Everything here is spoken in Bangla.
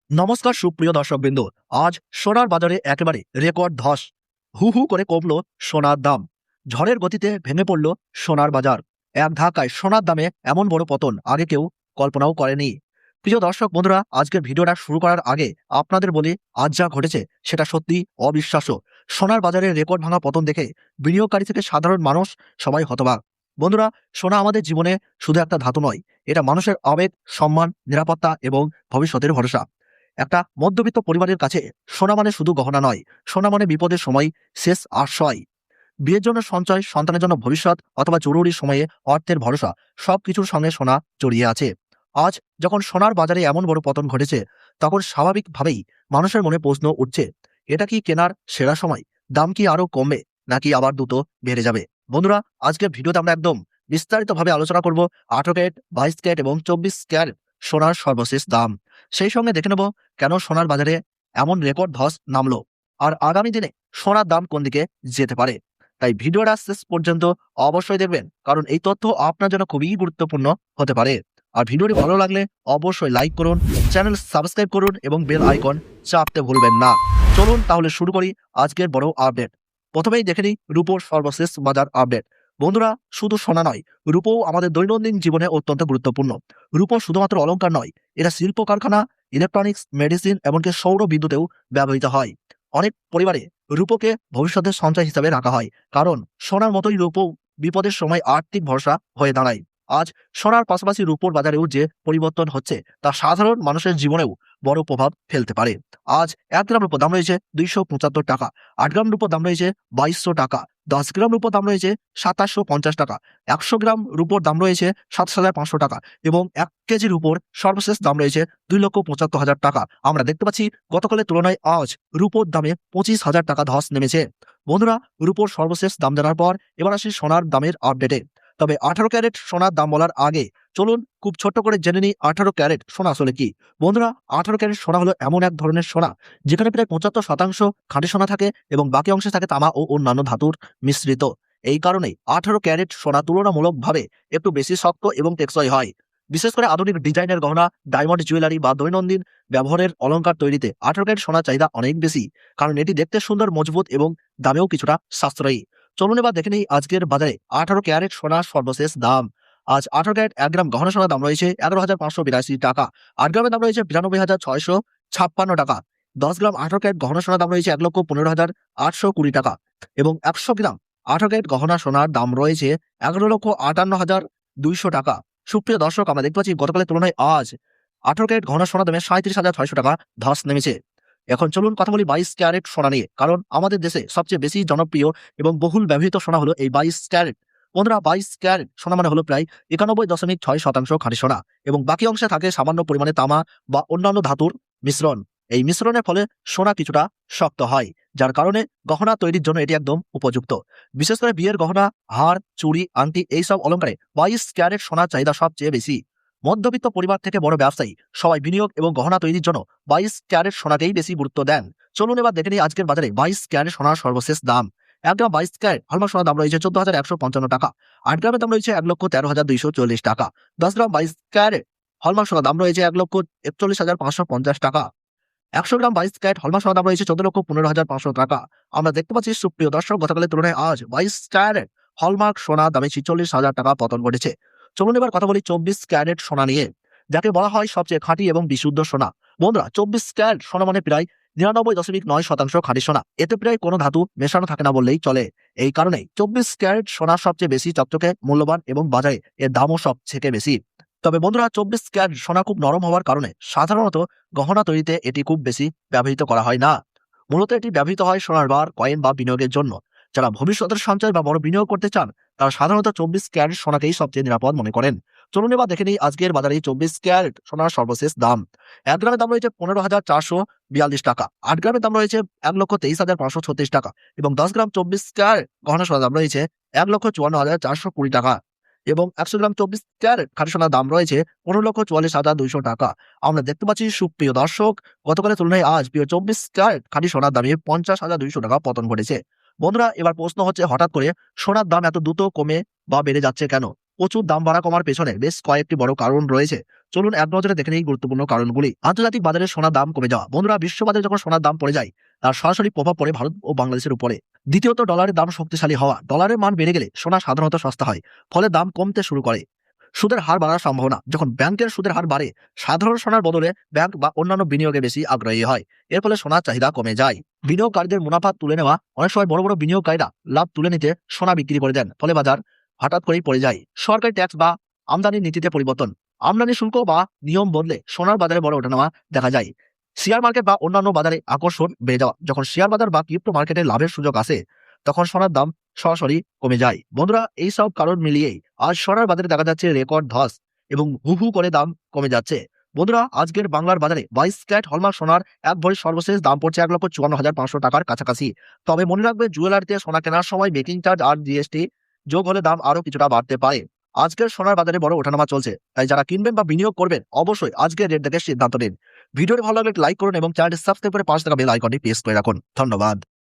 নমস্কার সুপ্রিয় দর্শকবৃন্দ। আজ সোনার বাজারে একেবারে রেকর্ড ধস। হু হু করে কমল সোনার দাম। ঝড়ের গতিতে ভেঙে পড়ল সোনার বাজার। এক ধাক্কায় সোনার দামে এমন বড় পতন আগে কেউ কল্পনাও করেনি। প্রিয় দর্শক বন্ধুরা, আজকের ভিডিওটা শুরু করার আগে আপনাদের বলি, আজ যা ঘটেছে সেটা সত্যি অবিশ্বাস্য। সোনার বাজারে রেকর্ড ভাঙা পতন দেখে বিনিয়োগকারী থেকে সাধারণ মানুষ সবাই হতবাক। বন্ধুরা, সোনা আমাদের জীবনে শুধু একটা ধাতু নয়, এটা মানুষের আবেগ, সম্মান, নিরাপত্তা এবং ভবিষ্যতের ভরসা। একটা মধ্যবিত্ত পরিবারের কাছে সোনা মানে শুধু গহনা নয়, সোনা মানে বিপদের সময় শেষ আশ্রয়। বিয়ের জন্য সঞ্চয়, সন্তানের জন্য ভবিষ্যৎ অথবা জরুরি সময়ে অর্থের ভরসা, সবকিছুর সঙ্গে সোনা জড়িয়ে আছে। আজ যখন সোনার বাজারে এমন বড় পতন ঘটেছে, তখন স্বাভাবিকভাবেই মানুষের মনে প্রশ্ন উঠছে, এটা কি কেনার সেরা সময়? দাম কি আরো কমবে, নাকি আবার দ্রুত বেড়ে যাবে? বন্ধুরা, আজকের ভিডিওতে আমরা একদম বিস্তারিতভাবে আলোচনা করব 18 ক্যারেট, 22 ক্যারেট এবং 24 ক্যারেট সোনার সর্বশেষ দাম। সেই সঙ্গে দেখে নেব কেন সোনার বাজারে এমন রেকর্ড ধস নামলো, আর আগামী দিনে সোনার দাম কোন দিকে যেতে পারে। তাই ভিডিওটা শেষ পর্যন্ত অবশ্যই দেখবেন, কারণ এই তথ্য আপনার জন্য খুবই গুরুত্বপূর্ণ হতে পারে। আর ভিডিওটি ভালো লাগলে অবশ্যই লাইক করুন, চ্যানেল সাবস্ক্রাইব করুন এবং বেল আইকন চাপতে ভুলবেন না। চলুন তাহলে শুরু করি আজকের বড় আপডেট। প্রথমেই দেখে নিই রূপোর সর্বশেষ বাজার আপডেট। বন্ধুরা, শুধু সোনা নয়, রূপও আমাদের দৈনন্দিন জীবনে অত্যন্ত গুরুত্বপূর্ণ। রূপো শুধুমাত্র অলংকার নয়, এটা শিল্প কারখানা, ইলেকট্রনিক্স, মেডিসিন এমনকি সৌর বিদ্যুতেও ব্যবহৃত হয়। অনেক পরিবারে রূপোকে ভবিষ্যতের সঞ্চয় হিসাবে রাখা হয়, কারণ সোনার মতোই রূপো বিপদের সময় আর্থিক ভরসা হয়ে দাঁড়ায়। আজ সোনার পাশাপাশি রূপোর বাজারেও যে পরিবর্তন হচ্ছে, তা সাধারণ মানুষের জীবনেও বড় প্রভাব ফেলতে পারে। আজ 1 গ্রাম রূপোর দাম রয়েছে 275 টাকা, 8 গ্রাম রূপোর দাম রয়েছে 2200 টাকা, 10 গ্রাম রূপোর দাম রয়েছে 2750 টাকা, 100 গ্রাম রূপোর দাম রয়েছে 27,500 টাকা এবং 1 কেজির উপর সর্বশেষ দাম রয়েছে 2,75,000 টাকা। আমরা দেখতে পাচ্ছি গতকালের তুলনায় আজ রূপোর দামে 25,000 টাকা ধস নেমেছে। বন্ধুরা, রূপোর সর্বশেষ দাম জানার পর এবার আসি সোনার দামের আপডেটে। তবে 18 ক্যারেট সোনার দাম বলার আগে চলুন খুব ছোট্ট করে জেনে নিই 18 ক্যারেট সোনা আসলে কি। বন্ধুরা, 18 ক্যারেট সোনা হলো এমন এক ধরনের সোনা যেখানে প্রায় 75% খাঁটি সোনা থাকে এবং বাকি অংশে থাকে তামা ও অন্যান্য ধাতুর মিশ্রিত। এই কারণেই 18 ক্যারেট সোনা তুলনামূলকভাবে একটু বেশি শক্ত এবং টেকসই হয়। বিশেষ করে আধুনিক ডিজাইনের গহনা, ডায়মন্ড জুয়েলারি বা দৈনন্দিন ব্যবহারের অলংকার তৈরিতে 18 ক্যারেট সোনার চাহিদা অনেক বেশি, কারণ এটি দেখতে সুন্দর, মজবুত এবং দামেও কিছুটা সাশ্রয়ী। চলুন এবার দেখে নিই আজকের বাজারে 18 ক্যারেট সোনার সর্বশেষ দাম। আজ 18 ক্যারেট 1 গ্রাম গহনা সোনার দাম রয়েছে 11,582 টাকা, 8 গ্রামের দাম রয়েছে 92,656 টাকা, 10 গ্রাম 18 ক্যারেট গহনা সোনার দাম রয়েছে 1,15,820 টাকা এবং 100 গ্রাম 18 ক্যারেট গহনা সোনার দাম রয়েছে 11,58,200 টাকা। সুপ্রিয় দর্শক, আমরা দেখতে পাচ্ছি গতকালের তুলনায় আজ 18 ক্যারেট গহনা সোনার দামে 37,600 টাকা ধস নেমেছে। এখন চলুন কথা বলি 22 ক্যারেট সোনা নিয়ে, কারণ আমাদের দেশে সবচেয়ে বেশি জনপ্রিয় এবং বহুল ব্যবহৃত সোনা হলো এই 22 ক্যারেট। বন্ধুরা, 22 ক্যারেট সোনা মানে হলো প্রায় 91.6% খাঁটি সোনা এবং বাকি অংশে থাকে সামান্য পরিমাণে তামা বা অন্যান্য ধাতুর মিশ্রণ। এই মিশ্রণের ফলে সোনা কিছুটা শক্ত হয়, যার কারণে গহনা তৈরির জন্য এটি একদম উপযুক্ত। বিশেষ করে বিয়ের গহনা, হার, চুড়ি, আংটি এইসব অলংকারে 22 ক্যারেট সোনার চাহিদা সবচেয়ে বেশি। মধ্যবিত্ত পরিবার থেকে বড় ব্যবসায়ী সবাই বিনিয়োগ এবং গহনা তৈরির জন্য 22 ক্যারেট সোনাকেই বেশি গুরুত্ব দেন। চলুন এবার দেখে নিই আজকের বাজারে 22 ক্যারেট সোনার সর্বশেষ দাম। 1 গ্রাম 22 ক্যারেট হলমার্ক সোনার দাম রয়েছে 14,155 টাকা, 8 গ্রামের দাম রয়েছে 1,13,240 টাকা, 10 গ্রাম 22 ক্যারেট হলমার্ক সোনার দাম রয়েছে 1,41,550 টাকা, 100 গ্রাম 22 ক্যারেট হলমার্ক সোনার দাম রয়েছে 14,15,500 টাকা। আমরা দেখতে পাচ্ছি সুপ্রিয় দর্শক, গতকালের তুলনায় আজ 22 ক্যারেট হলমার্ক সোনার দামে 46,000 টাকা পতন ঘটেছে। চলুন এবার কথা বলি 24 ক্যারেট সোনা নিয়ে, যাকে বলা হয় সবচেয়ে খাঁটি এবং বিশুদ্ধ সোনা। বন্ধুরা, 24 ক্যারেট সোনা মানে প্রায় 99.9% খাঁটি সোনা। এতে প্রায় কোনো ধাতু মেশানো থাকে না বললেই চলে। এই কারণেই 24 ক্যারেট সোনা সবচেয়ে বেশি চকচকে, মূল্যবান এবং বাজারে এর দামও সবথেকে বেশি। তবে বন্ধুরা, 24 ক্যারেট সোনা খুব নরম হওয়ার কারণে সাধারণত গহনা তৈরিতে এটি খুব বেশি ব্যবহৃত করা হয় না। মূলত এটি ব্যবহৃত হয় সোনার বার, কয়েন বা বিনিয়োগের জন্য। যারা ভবিষ্যতের সঞ্চয় বা বড় বিনিয়োগ করতে চান, তারা সাধারণত 24 ক্যারেট সোনাকেই সবচেয়ে নিরাপদ মনে করেন। চলুন এবার দেখে নিই আজকের বাজারে 24 ক্যারেট সোনার সর্বশেষ দাম। 1 গ্রামের দাম রয়েছে 15,442 টাকা, 8 গ্রামের দাম রয়েছে 1,23,536 টাকা এবং 10 গ্রাম 24 ক্যারেট গহনা সোনার দাম রয়েছে 1,54,420 টাকা এবং 100 গ্রাম 24 ক্যারেট খাঁটি সোনার দাম রয়েছে 15,44,200 টাকা। আমরা দেখতে পাচ্ছি সুপ্রিয় দর্শক, গতকালের তুলনায় আজ প্রিয় 24 ক্যারেট খাঁটি সোনার দামে 50,200 টাকা পতন ঘটেছে। বন্ধুরা, এবার প্রশ্ন হচ্ছে, হঠাৎ করে সোনার দাম এত দ্রুত কমে বা বেড়ে যাচ্ছে কেন? প্রচুর দাম বাড়া কমার পেছনে বেশ কয়েকটি বড় কারণ রয়েছে। চলুন এক নজরে দেখে নিই গুরুত্বপূর্ণ কারণগুলি। আন্তর্জাতিক বাজারে সোনার দাম কমে যাওয়া। বন্ধুরা, বিশ্ব বাজারে যখন সোনার দাম পড়ে যায়, তার সরাসরি প্রভাব পড়ে ভারত ও বাংলাদেশের উপরে। দ্বিতীয়ত, ডলারের দাম শক্তিশালী হওয়া। ডলারের মান বেড়ে গেলে সোনা সাধারণত সস্তা হয়, ফলে দাম কমতে শুরু করে। সুদের হার বাড়ার সম্ভাবনা। যখন ব্যাংকের সুদের হার বাড়ে, সাধারণ সোনার বদলে ব্যাংক বা অন্যান্য বিনিয়োগে বেশি আগ্রহী হয়। এর ফলে সোনার চাহিদা কমে যায়। বিনিয়োগকারীদের মুনাফা তুলে নেওয়া। অনেক সময় বড় বড় বিনিয়োগকারীরা লাভ তুলে নিতে সোনা বিক্রি করে দেন, ফলে বাজার হঠাৎ করেই পড়ে যায়। সরকারি ট্যাক্স বা আমদানি নীতিতে পরিবর্তন। আমদানি শুল্ক বা নিয়ম বদলে সোনার বাজারে বড় ওঠানামা দেখা যায়। শেয়ার মার্কেট বা অন্যান্য বাজারে আকর্ষণ বেড়ে যাওয়া। যখন শেয়ার বাজার বা ক্রিপ্টো মার্কেটে লাভের সুযোগ আসে, তখন সোনার দাম সরাসরি কমে যায়। বন্ধুরা, এই সব কারণ মিলিয়েই আজ সোনার বাজারে দেখা যাচ্ছে রেকর্ড ধস এবং হু হু করে দাম কমে যাচ্ছে। বন্ধুরা, আজকের বাংলার বাজারে 22 ক্যারেট হলমার্ক সোনার এক ভরির সর্বশেষ দাম পড়ছে 1,54,500 টাকার কাছাকাছি। তবে মনে রাখবে, জুয়েলারিতে সোনা কেনার সময় মেকিং চার্জ আর জিএসটি যোগ হলে দাম আরো কিছুটা বাড়তে পারে। আজকের সোনার বাজারে বড় ওঠানামা চলছে, তাই যারা কিনবেন বা বিনিয়োগ করবেন অবশ্যই আজকের রেট দেখে সিদ্ধান্ত নিন। ভিডিওটি ভালো লাগলে লাইক করুন এবং চ্যানেলটি সাবস্ক্রাইব করে পাশে থাকা বেল আইকনটি প্রেস করে রাখুন। ধন্যবাদ।